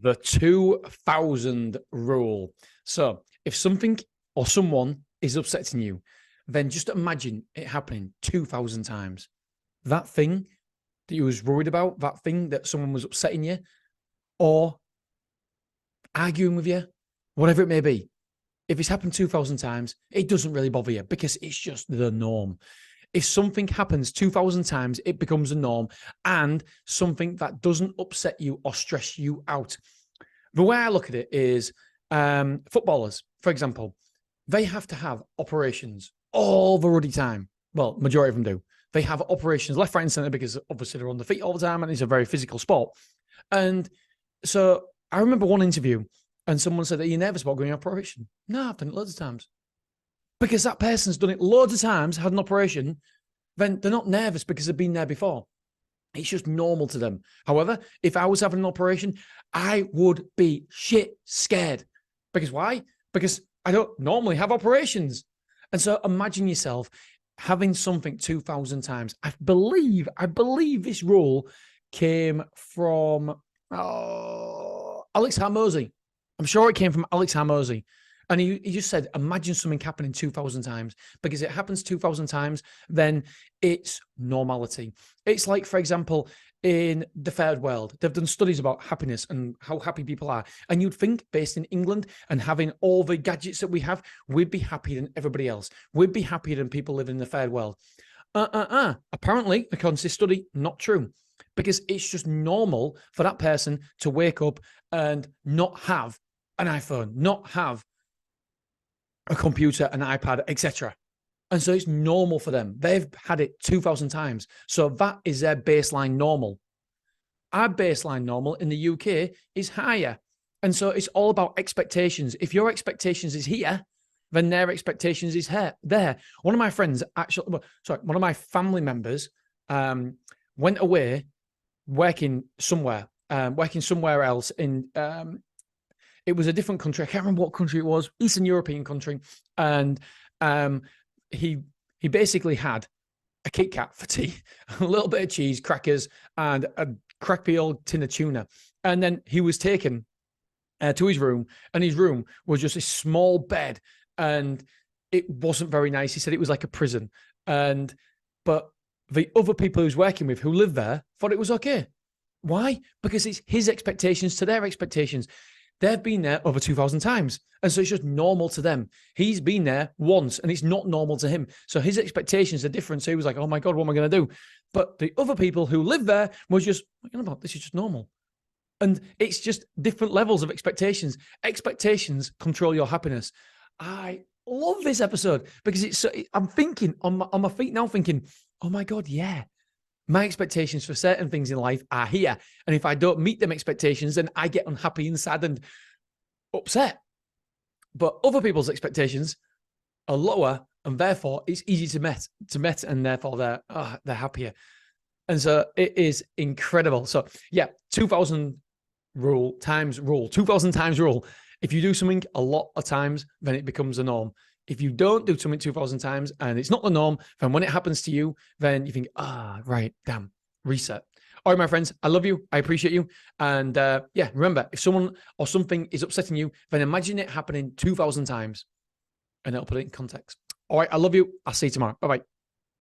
The 2000 rule. So if something or someone is upsetting you, then just imagine it happening 2000 times. That thing that you was worried about, that thing that someone was upsetting you or arguing with you, whatever it may be. If it's happened 2000 times, it doesn't really bother you because it's just the norm. If something happens 2000 times, it becomes a norm and something that doesn't upset you or stress you out. The way I look at it is footballers, for example, they have to have operations all the ruddy time. Well, majority of them do. They have operations left, right, and center because obviously they're on the feet all the time and it's a very physical sport. And so I remember one interview and someone said, "Are you nervous about going on operation?" No, I've done it loads of times. Because that person's done it loads of times, had an operation, then they're not nervous because they've been there before. It's just normal to them. However, if I was having an operation, I would be shit scared. Because why? Because I don't normally have operations. And so imagine yourself having something 2000 times. I believe this rule came from Alex Hormozy. I'm sure it came from Alex Hormozy. And he just said, imagine something happening 2000 times, because it happens 2000 times, then it's normality. It's like, for example, in the third world, they've done studies about happiness and how happy people are. And you'd think based in England and having all the gadgets that we have, we'd be happier than everybody else. We'd be happier than people living in the third world. Apparently, according to this study, not true. Because it's just normal for that person to wake up and not have an iPhone, not have a computer, an iPad, etc. And so it's normal for them. They've had it 2000 times. So that is their baseline normal. Our baseline normal in the UK is higher. And so it's all about expectations. If your expectations is here, then their expectations is there. One of my friends one of my family members went away working somewhere else in it was a different country. I can't remember what country it was, Eastern European country. And he basically had a Kit Kat for tea, a little bit of cheese, crackers, and a crappy old tin of tuna. And then he was taken to his room, and his room was just a small bed, and it wasn't very nice. He said it was like a prison. But the other people he was working with who lived there thought it was okay. Why? Because it's his expectations to their expectations. They've been there over 2000 times. And so it's just normal to them. He's been there once and it's not normal to him. So his expectations are different. So he was like, oh my God, what am I going to do? But the other people who live there was just, what are you about? This is just normal. And it's just different levels of expectations. Expectations control your happiness. I love this episode because I'm thinking on my feet now thinking, oh my God, yeah. My expectations for certain things in life are here. And if I don't meet them expectations, then I get unhappy and sad and upset. But other people's expectations are lower, and therefore it's easy to met, and therefore they're happier. And so it is incredible. So yeah, 2000 times rule. If you do something a lot of times, then it becomes a norm. If you don't do something 2000 times and it's not the norm, then when it happens to you, then you think, right, damn, reset. All right, my friends, I love you. I appreciate you. And remember, if someone or something is upsetting you, then imagine it happening 2000 times and it'll put it in context. All right, I love you. I'll see you tomorrow. Bye-bye.